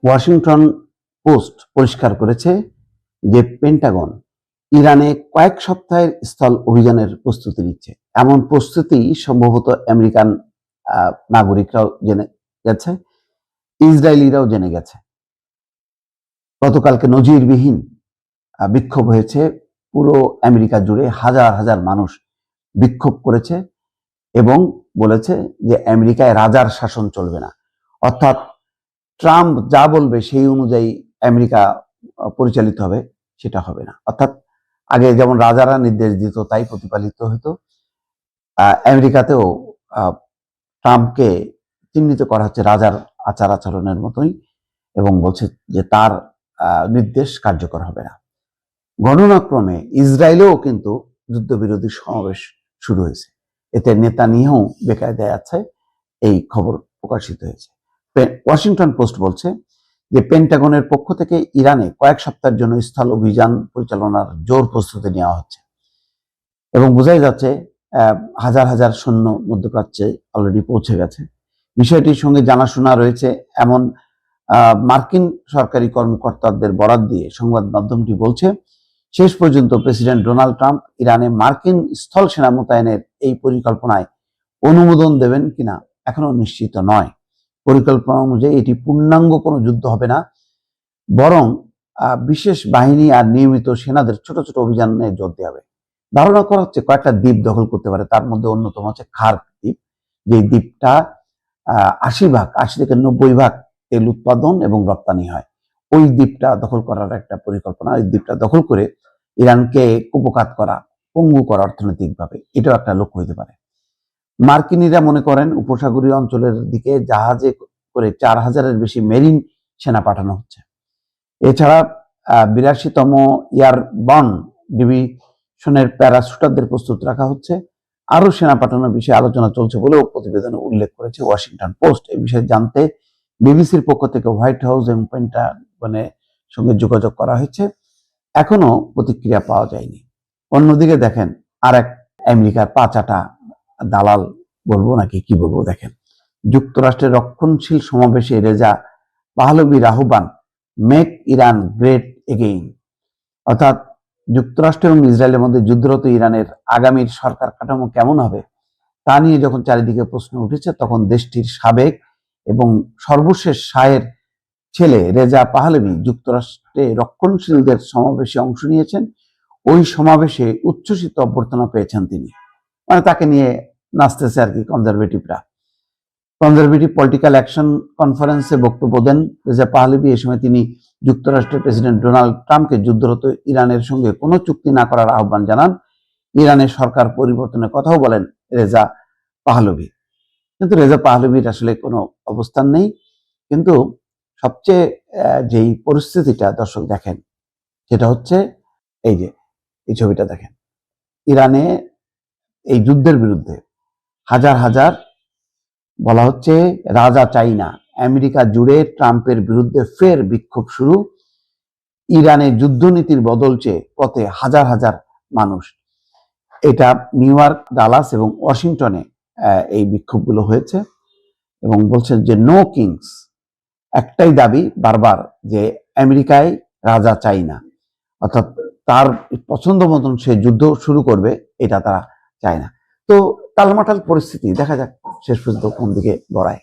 Washington post পরিষ্কার করেছে যে পেন্টাগন ইরানে কয়েক সপ্তাহের স্থল অভিযানের প্রস্তুতি নিচ্ছে। এমন প্রস্তুতি সম্ভবত আমেরিকান নাগরিকরাও জেনে গেছে, ইসরায়েলিরাও জেনে গেছে। গতকালকে নজিরবিহীন বিক্ষোভ হয়েছে পুরো আমেরিকা জুড়ে, হাজার হাজার মানুষ বিক্ষোভ করেছে এবং বলেছে যে আমেরিকায় রাজার শাসন চলবে না, অর্থাৎ ট্রাম্প যা বলবে সেই অনুযায়ী আমেরিকা পরিচালিত হবে, সেটা হবে না। অর্থাৎ আগে যেমন রাজারা নির্দেশ দিত তাই প্রতিপালিত হতো, আমেরিকাতেও ট্রাম্পকে চিহ্নিত করা হচ্ছে রাজার আচার আচরণের মতোই এবং বলছে যে তার নির্দেশ কার্যকর হবে না। ঘটনাক্রমে ইসরায়েলেও কিন্তু যুদ্ধবিরোধী সমাবেশ শুরু হয়েছে, এতে নেতানিয়াহু বেকায়দায় আছে, এই খবর প্রকাশিত হয়েছে। ওয়াশিংটন পোস্ট বলছে যে পেন্টাগনের পক্ষ থেকে ইরানে কয়েক সপ্তাহের জন্য স্থল অভিযান পরিচালনার জোর প্রস্তুতি নেওয়া হচ্ছে এবং বোঝাই যাচ্ছে হাজার হাজার সৈন্য মধ্যপ্রাচ্যে অলরেডি পৌঁছে গেছে। বিষয়টির সঙ্গে জানাশোনা রয়েছে এমন মার্কিন সরকারি কর্মকর্তাদের বরাত দিয়ে সংবাদ মাধ্যমটি বলছে, শেষ পর্যন্ত প্রেসিডেন্ট ডোনাল্ড ট্রাম্প ইরানে মার্কিন স্থল সেনা মোতায়েনের এই পরিকল্পনায় অনুমোদন দেবেন কিনা এখনো নিশ্চিত নয়। পরিকল্পনা অনুযায়ী এটি পূর্ণাঙ্গ কোনো যুদ্ধ হবে না, বরং বিশেষ বাহিনী আর নিয়মিত সেনাদের ছোট ছোট অভিযানে জোর দেওয়া হবে। ধারণা করা হচ্ছে কয়েকটা দ্বীপ দখল করতে পারে, তার মধ্যে অন্যতম হচ্ছে খার্ক দ্বীপ, যে দ্বীপটা 80 থেকে 90% তেল উৎপাদন এবং রপ্তানি হয়। ওই দ্বীপটা দখল করার একটা পরিকল্পনা, ওই দ্বীপটা দখল করে ইরানকে কুপকাত করা, পঙ্গু করা অর্থনৈতিকভাবে, এটাও একটা লক্ষ্য হতে পারে। মার্কিনীরা মনে করেন উপসাগরীয় অঞ্চলের দিকে জাহাজে করে 4000-এর বেশি মেরিন সেনা পাঠানো হচ্ছে। এছাড়া 82তম এয়ারবর্ন ডিভিশনের প্যারাশুটারদের প্রস্তুত রাখা হচ্ছে। আরো সেনা পাঠানোর বিষয়ে আলোচনা চলছে বলেও প্রতিবেদনে উল্লেখ করেছে ওয়াশিংটন পোস্ট। এই বিষয়ে জানতে বিবিসির পক্ষ থেকে হোয়াইট হাউস এবং পেন্টাগনের সঙ্গে যোগাযোগ করা হয়েছে, এখনো প্রতিক্রিয়া পাওয়া যায়নি। অন্যদিকে দেখেন আর এক আমেরিকার পাচাটা দালাল বলবো নাকি কি বলবো, দেখেন যুক্তরাষ্ট্রের রক্ষণশীল সমাবেশে রেজা পাহলভির আহ্বান, মেক ইরান গ্রেট এগেইন, অর্থাৎ যুক্তরাষ্ট্র এবং ইসরায়েলের মধ্যে যুদ্ধরত ইরানের আগামীর সরকার কাঠামো কেমন হবে তা নিয়ে যখন চারিদিকে প্রশ্ন উঠেছে, তখন দেশটির সাবেক এবং সর্বশেষ শাহের ছেলে রেজা পাহলভি যুক্তরাষ্ট্রে রক্ষণশীলদের সমাবেশে অংশ নিয়েছেন। ওই সমাবেশে উচ্ছ্বসিত অভ্যর্থনা পেয়েছেন তিনি, মানে তাকে নিয়ে নাচতেছে আর কি কনজারভেটিভরা। কনজারভেটিভ পলিটিক্যাল অ্যাকশন কনফারেন্সে বক্তব্য দেন রেজা পাহলভি। এ সময় তিনি যুক্তরাষ্ট্রের প্রেসিডেন্ট ডোনাল্ড ট্রাম্পকে যুদ্ধরত ইরানের সঙ্গে কোনো চুক্তি না করার আহ্বান জানান। ইরানের সরকার পরিবর্তনের কথাও বলেন রেজা পাহলভি। কিন্তু রেজা পাহলভির আসলে কোনো অবস্থান নেই। কিন্তু সবচেয়ে যেই পরিস্থিতিটা দর্শক দেখেন, সেটা হচ্ছে এই যে এই ছবিটা দেখেন, ইরানে এই যুদ্ধের বিরুদ্ধে হাজার হাজার, বলা হচ্ছে রাজা চাই না, আমেরিকা জুড়ে ট্রাম্পের বিরুদ্ধে ফের বিক্ষোভ শুরু। ইরানে যুদ্ধনীতির বদল চেয়ে পথে হাজার হাজার মানুষ। এটা নিউ ইয়র্ক, ডালাস এবং ওয়াশিংটনে এই বিক্ষোভগুলো হয়েছে এবং বলছেন যে নো কিংস, একটাই দাবি বারবার যে আমেরিকায় রাজা চাই না, অর্থাৎ তার পছন্দ মতন সে যুদ্ধ শুরু করবে, এটা তারা চায় না। তো টালমাটাল পরিস্থিতি, দেখা যাক শেষ পর্যন্ত কোন দিকে গড়ায়।